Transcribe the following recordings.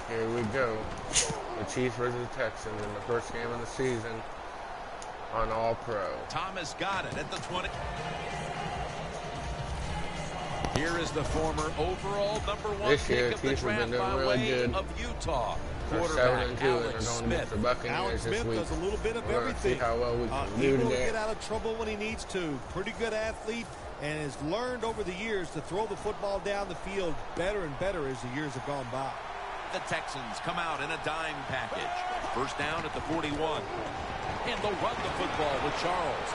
Here we go. The Chiefs versus the Texans in the first game of the season on All Pro. Thomas got it at the 20. Here is the former overall #1 this year, pick of the Chiefs have been draft doing by really way good. of Utah. They're 7-2 and they're going against the Buccaneers this week. Does a little bit of We're going to see everything. how well we can do Able to today. get out of trouble when he needs to. Pretty good athlete and has learned over the years to throw the football down the field better and better as the years have gone by. The Texans come out in a dime package. First down at the 41. And they'll run the football with Charles.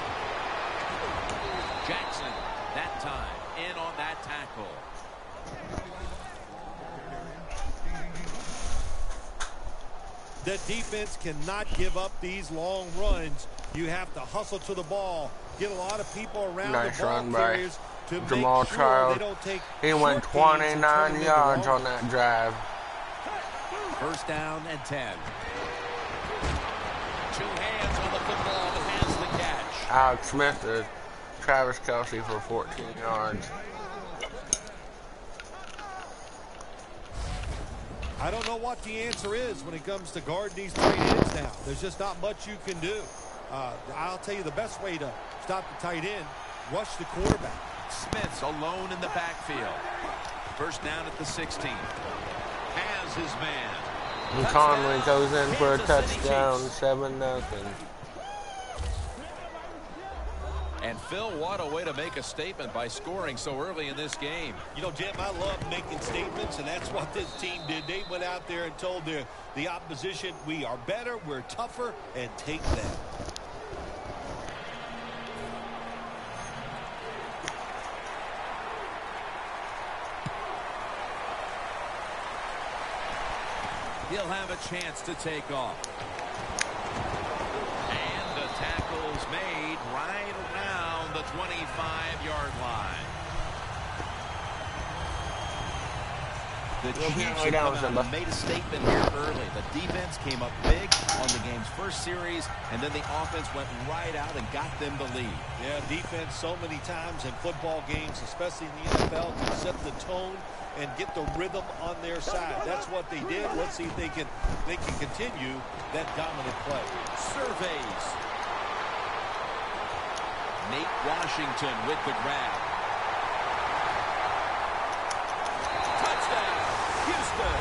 Jackson, that time, in on that tackle. The defense cannot give up these long runs. You have to hustle to the ball, get a lot of people around Nice the ball run by carriers to Jamal make sure Charles. they don't take He went short gains and turn 29 them yards into on that drive. First down and 10. Two hands on the football and has the catch. Alex Smith to Travis Kelce for 14 yards. I don't know what the answer is when it comes to guarding these tight ends now. There's just not much you can do. I'll tell you the best way to stop the tight end, rush the quarterback. Smith's alone in the backfield. First down at the 16. Has his man. And Conley goes in for a Kansas City touchdown, Chiefs. 7-0. And Phil, what a way to make a statement by scoring so early in this game. You know, Jim, I love making statements, and that's what this team did. They went out there and told the opposition, we are better, we're tougher, and take that. He'll have a chance to take off. And the tackle's made right around the 25-yard line. The Chiefs have come out and made a statement here early. The defense came up big on the game's first series, and then the offense went right out and got them the lead. Yeah, defense so many times in football games, especially in the NFL, can set the tone and get the rhythm on their side. That's what they did. Let's see if they can continue that dominant play. Surveys. Nate Washington with the grab. Touchdown, Houston.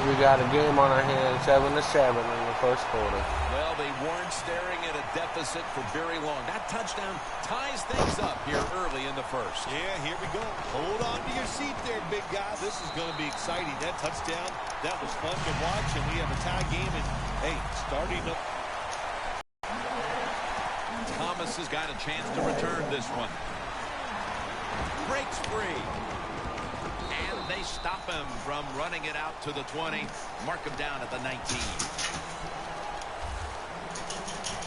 We got a game on our hands, 7-7 in the first quarter. Well, they weren't staring at a deficit for very long. That touchdown ties things up here early in the first. Yeah, here we go. Hold on to your seat there, big guy. This is going to be exciting. That touchdown, that was fun to watch, and we have a tie game, and, hey, starting up. Thomas has got a chance to return this one. Breaks free. And they stop him from running it out to the 20. Mark him down at the 19.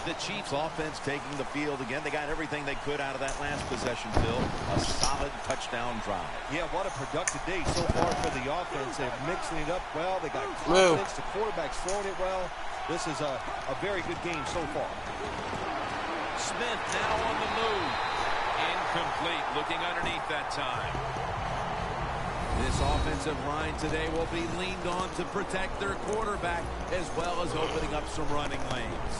The Chiefs offense taking the field again. They got everything they could out of that last possession, Phil. A solid touchdown drive. Yeah, what a productive day so far for the offense. They're mixing it up well. They got confidence. The quarterback's throwing it well. This is a very good game so far. Smith now on the move. Incomplete. Looking underneath that time. This offensive line today will be leaned on to protect their quarterback as well as opening up some running lanes.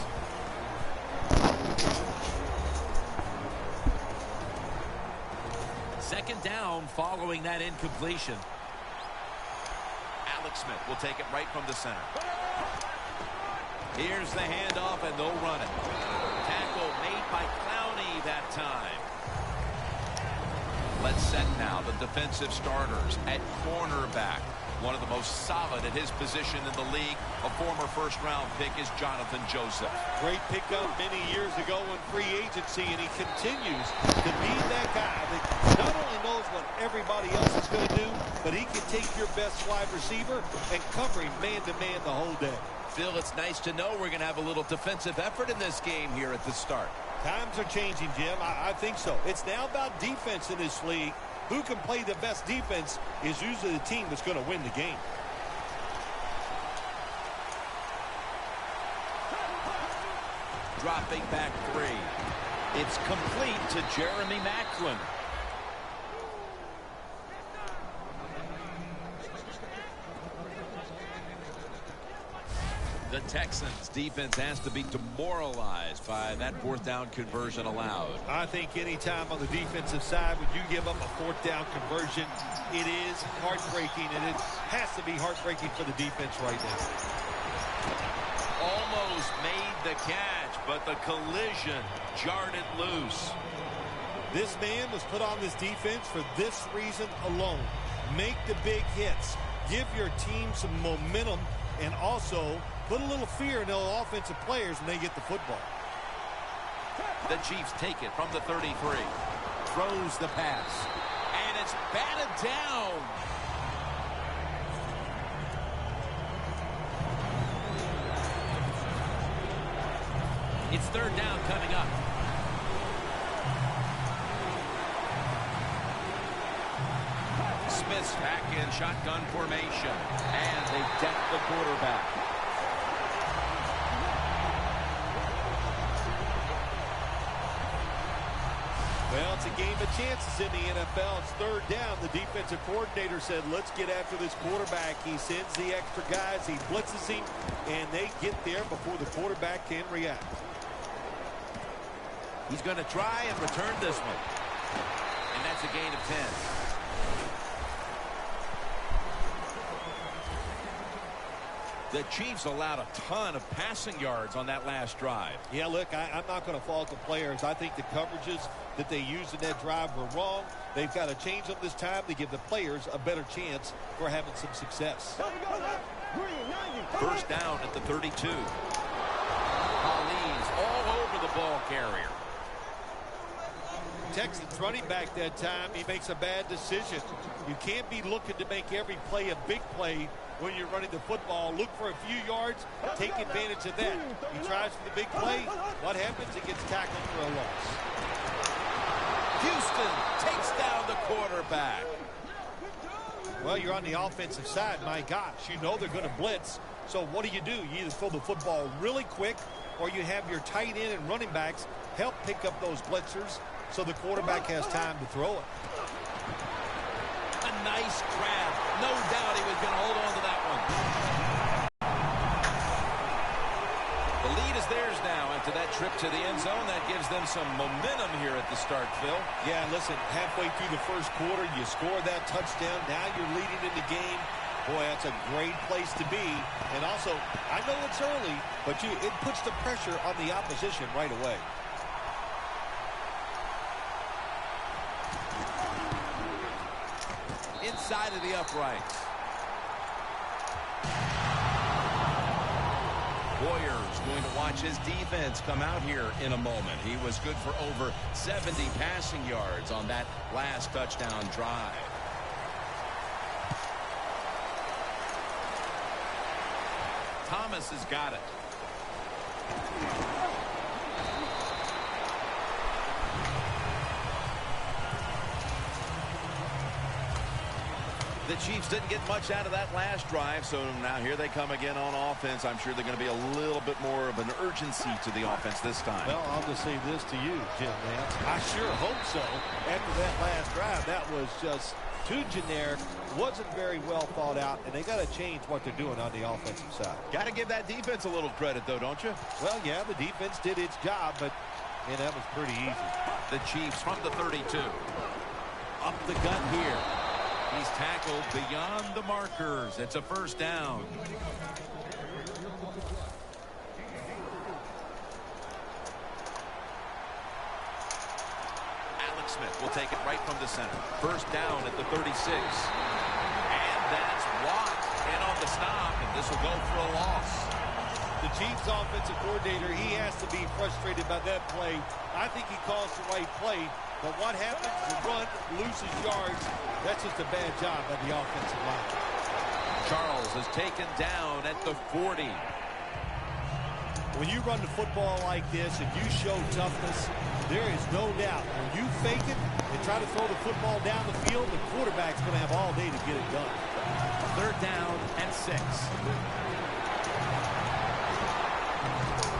Second down following that incompletion. Alex Smith will take it right from the center. Here's the handoff, and they'll run it. Tackle made by Clowney that time. Let's set now the defensive starters at cornerback. One of the most solid at his position in the league. A former first-round pick is Jonathan Joseph. Great pickup many years ago in free agency, and he continues to be that guy that not only knows what everybody else is going to do, but he can take your best wide receiver and cover him man-to-man the whole day. Phil, it's nice to know we're going to have a little defensive effort in this game here at the start. Times are changing, Jim. I think so. It's now about defense in this league. Who can play the best defense is usually the team that's going to win the game. Dropping back three. It's complete to Jeremy Maclin. The Texans defense has to be demoralized by that fourth down conversion allowed. I think any time on the defensive side when you give up a fourth down conversion, it is heartbreaking, and it has to be heartbreaking for the defense right now. Almost made the catch, but the collision jarred it loose. This man was put on this defense for this reason alone. Make the big hits. Give your team some momentum, and also put a little fear in those offensive players when they get the football. The Chiefs take it from the 33. Throws the pass. And it's batted down. It's third down coming up. Smith's back in shotgun formation. And they deck the quarterback. Well, it's a game of chances in the NFL. It's third down. The defensive coordinator said, let's get after this quarterback. He sends the extra guys. He blitzes him, and they get there before the quarterback can react. He's going to try and return this one. And that's a gain of 10. The Chiefs allowed a ton of passing yards on that last drive. Yeah, look, I'm not going to fault the players. I think the coverages that they used in that drive were wrong. They've got to change them this time to give the players a better chance for having some success. First down at the 32. Collins all over the ball carrier. Texans running back that time, he makes a bad decision. You can't be looking to make every play a big play when you're running the football. Look for a few yards, take advantage of that. He tries for the big play. What happens? He gets tackled for a loss. Houston takes down the quarterback. Well, you're on the offensive side. My gosh, you know they're going to blitz. So what do? You either throw the football really quick, or you have your tight end and running backs help pick up those blitzers so the quarterback has time to throw it. A nice grab. No doubt he was going to hold on to that one. The lead is theirs now after that trip to the end zone. That gives them some momentum here at the start, Phil. Yeah, listen, halfway through the first quarter, you score that touchdown. Now you're leading in the game. Boy, that's a great place to be. And also, I know it's early, but it puts the pressure on the opposition right away. Inside of the uprights. Boyer's going to watch his defense come out here in a moment. He was good for over 70 passing yards on that last touchdown drive. Thomas has got it. The Chiefs didn't get much out of that last drive, so now here they come again on offense. I'm sure they're going to be a little bit more of an urgency to the offense this time. Well, I'll just say this to you, Jim Nance. I sure hope so. After that last drive, that was just too generic, wasn't very well thought out, and they got to change what they're doing on the offensive side. Got to give that defense a little credit, though, don't you? Well, yeah, the defense did its job, but man, that was pretty easy. The Chiefs from the 32. Up the gut here. He's tackled beyond the markers. It's a first down. Alex Smith will take it right from the center. First down at the 36. And that's blocked. And on the stop, and this will go for a loss. The Chiefs offensive coordinator, he has to be frustrated by that play. I think he calls the right play. But what happens? The run loses yards. That's just a bad job by the offensive line. Charles is taken down at the 40. When you run the football like this and you show toughness, there is no doubt. When you fake it and try to throw the football down the field, the quarterback's going to have all day to get it done. Third down and 6.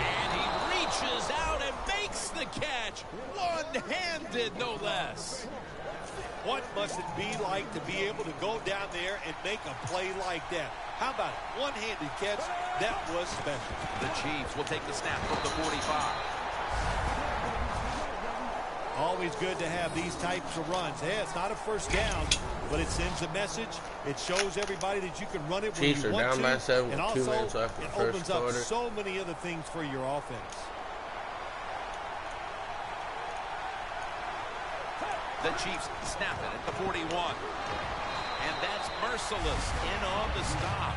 And he reaches out and makes the catch. One-handed, no less. What must it be like to be able to go down there and make a play like that? How about it? One-handed catch. That was special. The Chiefs will take the snap from the 45. Always good to have these types of runs. Hey, it's not a first down, but it sends a message. It shows everybody that you can run it when Chiefs you are want down to. by 7 And with 2 also, minutes left in it the first opens up quarter. so many other things for your offense. The Chiefs snap it at the 41. And that's merciless in on the stop.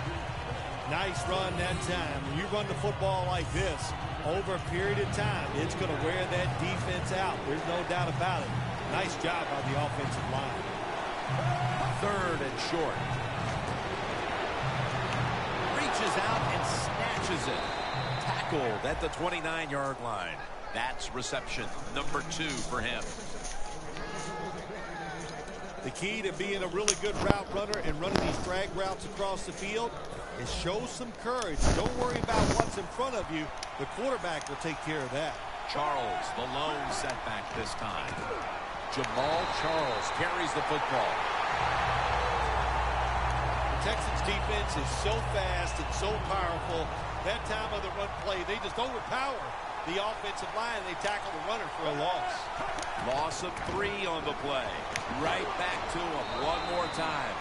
Nice run that time. When you run the football like this, over a period of time, it's going to wear that defense out. There's no doubt about it. Nice job by the offensive line. 3rd and short. Reaches out and snatches it. Tackled at the 29-yard line. That's reception number 2 for him. The key to being a really good route runner and running these drag routes across the field is show some courage. Don't worry about what's in front of you. The quarterback will take care of that. Charles, the lone setback this time. Jamal Charles carries the football. The Texans defense is so fast and so powerful. That time of the run play, they just overpower the offensive line. They tackle the runner for a loss. Loss of 3 on the play. Right back to him one more time.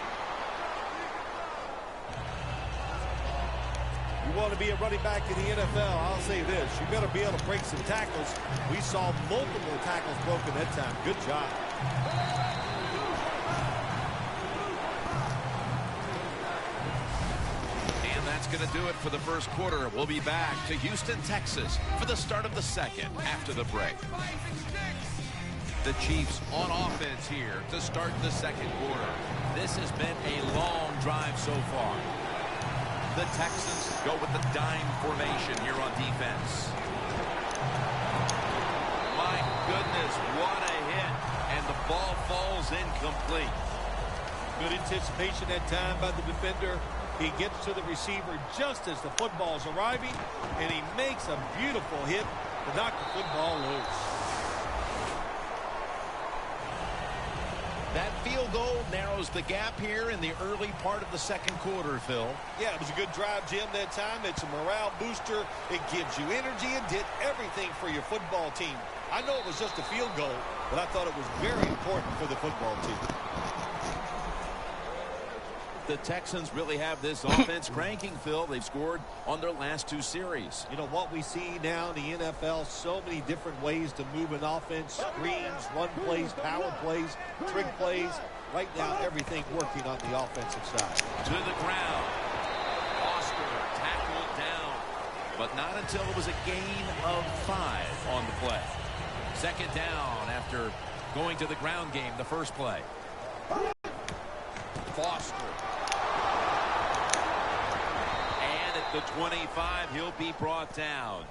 You want to be a running back in the NFL, I'll say this. You better be able to break some tackles. We saw multiple tackles broken that time. Good job. And that's going to do it for the first quarter. We'll be back to Houston, Texas for the start of the second after the break. The Chiefs on offense here to start the second quarter. This has been a long drive so far. The Texans go with the dime formation here on defense. My goodness, what a hit. And the ball falls incomplete. Good anticipation that time by the defender. He gets to the receiver just as the football's arriving, and he makes a beautiful hit to knock the football loose. That field goal narrows the gap here in the early part of the second quarter, Phil. Yeah, it was a good drive, Jim, that time. It's a morale booster. It gives you energy and did everything for your football team. I know it was just a field goal, but I thought it was very important for the football team. The Texans really have this offense cranking, Phil. They've scored on their last 2 series. You know, what we see now in the NFL, so many different ways to move an offense. Screens, run plays, power plays, trick plays. Right now, everything working on the offensive side. To the ground. Oscar tackled down. But not until it was a gain of 5 on the play. Second down after going to the ground game the first play. Foster. And at the 25, he'll be brought down.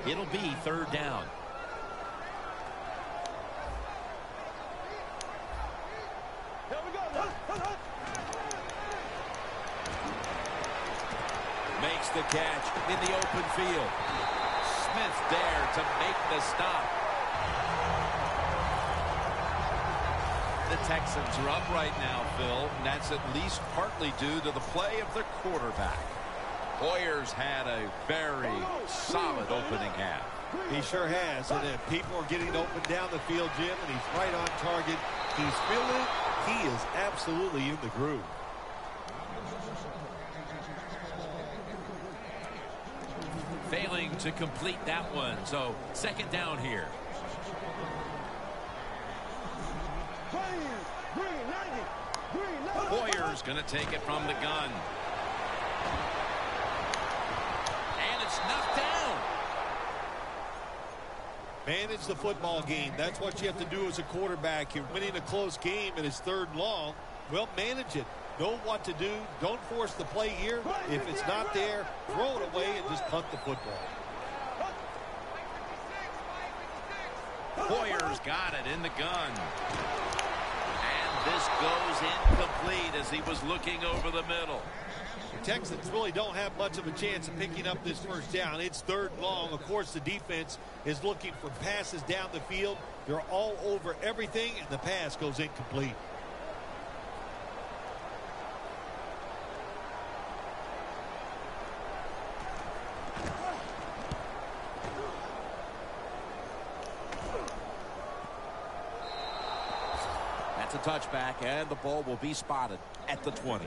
It'll be 3rd down. Makes the catch in the open field. Smith there to make the stop. The Texans are up right now, Phil, and that's at least partly due to the play of the quarterback. Hoyer's had a very solid opening half. He sure has, and people are getting open down the field, Jim, and he's right on target. He's feeling it. He is absolutely in the groove. Failing to complete that one, so second down here. Hoyer's going to take it from the gun. And it's knocked down. Manage the football game. That's what you have to do as a quarterback. You're winning a close game and it's 3rd and long. Well, manage it. Know what to do. Don't force the play here. If it's not there, throw it away and just punt the football. Hoyer's got it in the gun. And this goes incomplete as he was looking over the middle. The Texans really don't have much of a chance of picking up this first down. It's 3rd and long. Of course, the defense is looking for passes down the field. They're all over everything, and the pass goes incomplete. touchback, and the ball will be spotted at the 20.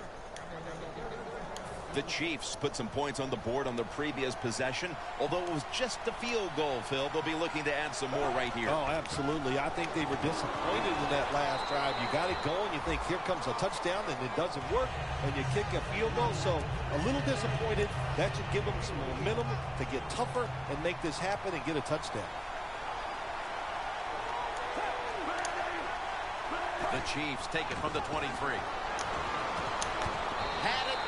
The Chiefs put some points on the board on the previous possession. Although it was just a field goal, Phil, they'll be looking to add some more right here. Oh, absolutely. I think they were disappointed in that last drive. You got it going. You think here comes a touchdown, and it doesn't work, and you kick a field goal. So a little disappointed. That should give them some momentum to get tougher and make this happen and get a touchdown. The Chiefs take it from the 23. Had it,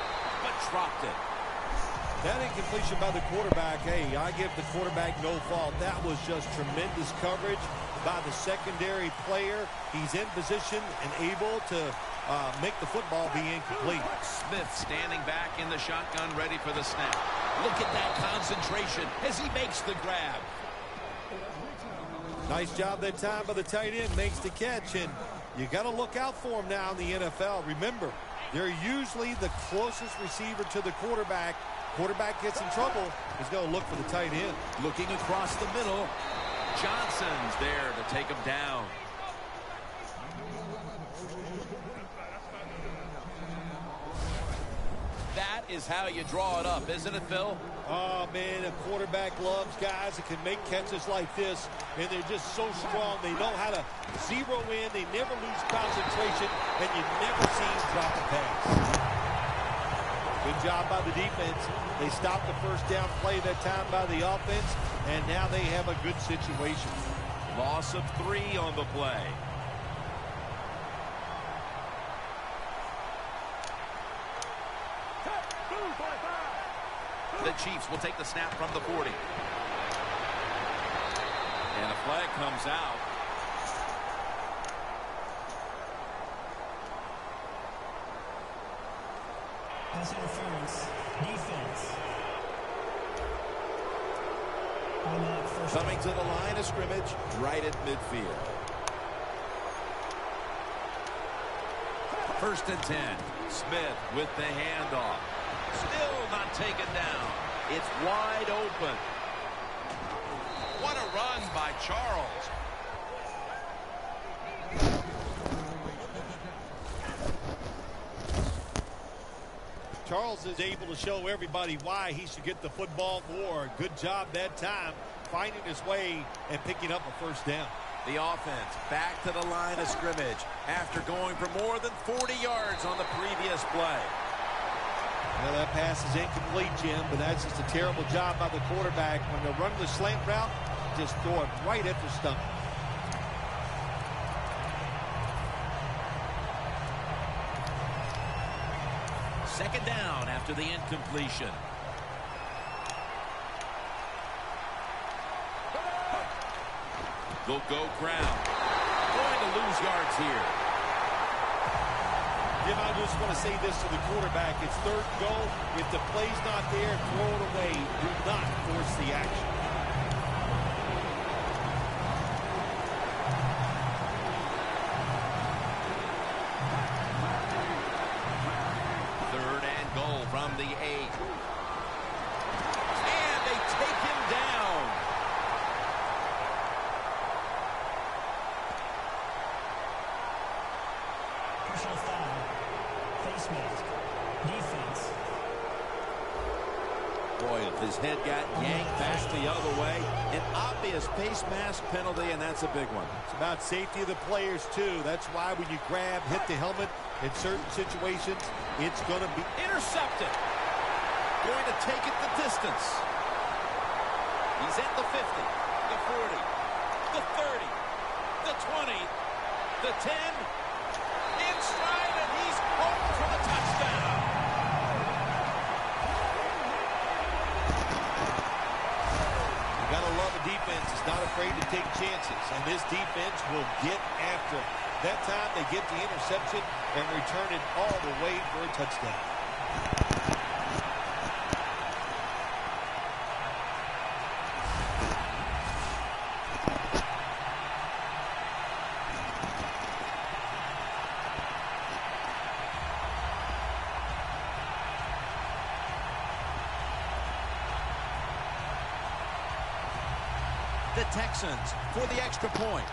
but dropped it. That incompletion by the quarterback, hey, I give the quarterback no fault. That was just tremendous coverage by the secondary player. He's in position and able to make the football be incomplete. Smith standing back in the shotgun, ready for the snap. Look at that concentration as he makes the grab. Nice job that time by the tight end, makes the catch, and you got to look out for him now in the NFL. Remember, they're usually the closest receiver to the quarterback. Quarterback gets in trouble, he's going to look for the tight end. Looking across the middle. Johnson's there to take him down. That is how you draw it up, isn't it, Phil? Oh, man, a quarterback loves guys that can make catches like this, and they're just so strong. They know how to zero in. They never lose concentration, and you never see him drop a pass. Good job by the defense. They stopped the first down play that time by the offense, and now they have a good situation. Loss of 3 on the play. The Chiefs will take the snap from the 40. And a flag comes out. Pass interference. Defense. Coming to the line of scrimmage, right at midfield. 1st and 10. Smith with the handoff. Still not taken down. It's wide open. What a run by Charles. Charles is able to show everybody why he should get the football more. Good job that time, finding his way and picking up a first down. The offense back to the line of scrimmage after going for more than 40 yards on the previous play. Well, that pass is incomplete, Jim, but that's just a terrible job by the quarterback. When they're running the slant route, just throw it right at the stomach. Second down after the incompletion. They'll go ground. Going to lose yards here. Jim, I just want to say this to the quarterback. It's 3rd and goal. If the play's not there, throw it away. Do not force the action. Third and goal from the 8. And they take him down. Personal foul. Face mask. Defense. Boy, if his head got yanked back the other way, an obvious face mask penalty, and that's a big one. It's about safety of the players, too. That's why when you grab, hit the helmet in certain situations, it's going to be Intercepted. Going to take it the distance. He's at the 50, the 40, the 30, the 20, the 10. In stride, and he's home for the touchdown. You got to love a defense that's not afraid to take chances, and this defense will get after it. That time they get the interception and return it all the way for a touchdown. The Texans for the extra point.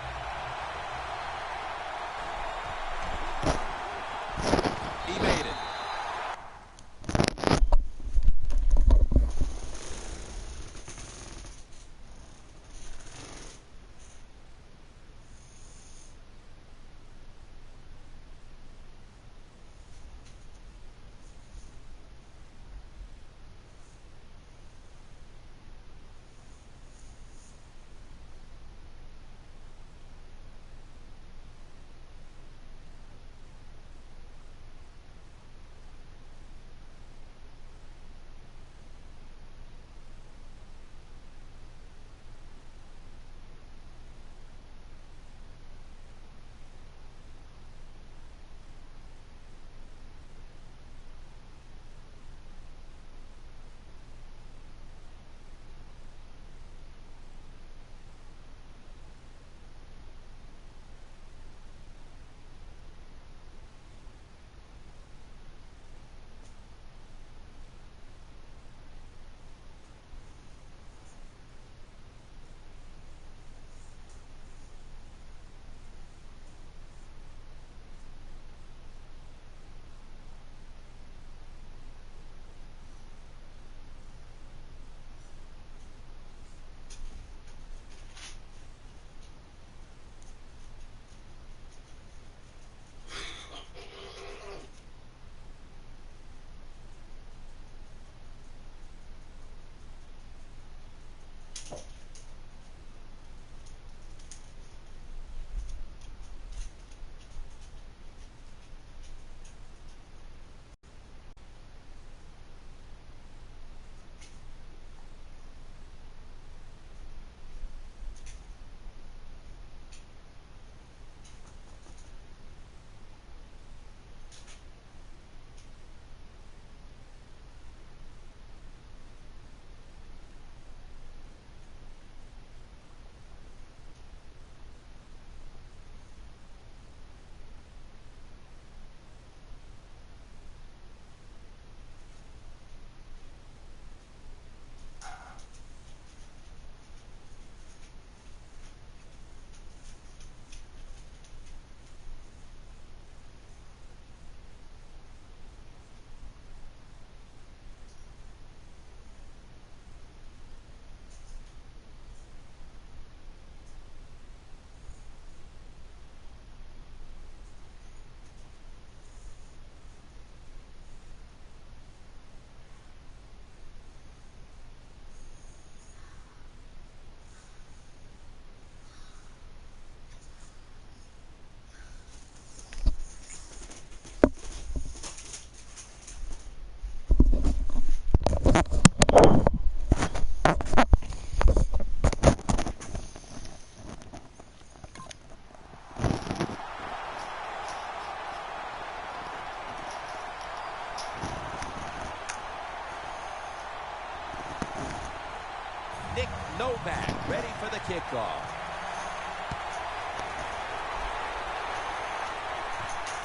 Novak ready for the kickoff.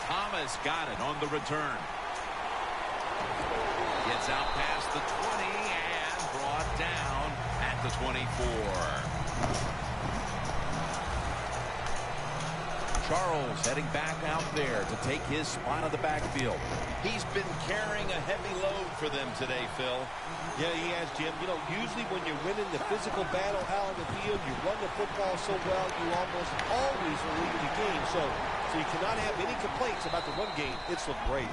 Thomas got it on the return. Gets out past the 20 and brought down at the 24. Charles heading back out there to take his spot on the backfield. He's been carrying a heavy load for them today, Phil. Yeah, he has, Jim. You know, usually when you're winning the physical battle out on the field, you run the football so well, you almost always are leading the game. So you cannot have any complaints about the run game. It's looked great.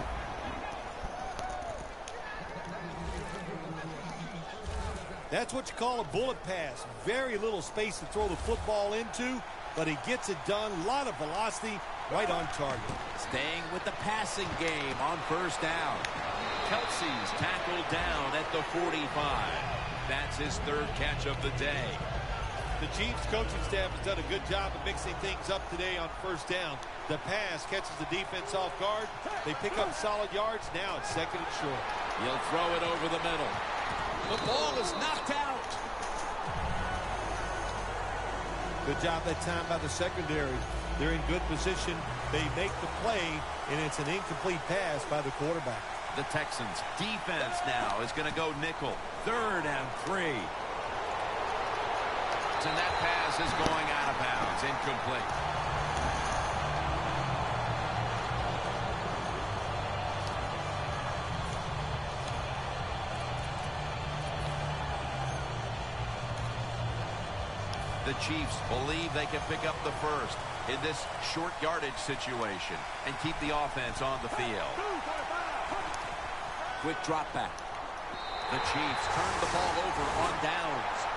That's what you call a bullet pass. Very little space to throw the football into, but he gets it done. A lot of velocity, right on target. Staying with the passing game on first down. Kelsey's tackled down at the 45. That's his third catch of the day. The Chiefs coaching staff has done a good job of mixing things up today on first down. The pass catches the defense off guard. They pick up solid yards. Now it's second and short. He'll throw it over the middle. The ball is knocked out. Good job that time by the secondary. They're in good position. They make the play, and it's an incomplete pass by the quarterback. The Texans defense now is going to go nickel. 3rd and 3. And that pass is going out of bounds. Incomplete. The Chiefs believe they can pick up the first in this short yardage situation and keep the offense on the field. Quick drop back. The Chiefs turn the ball over on downs.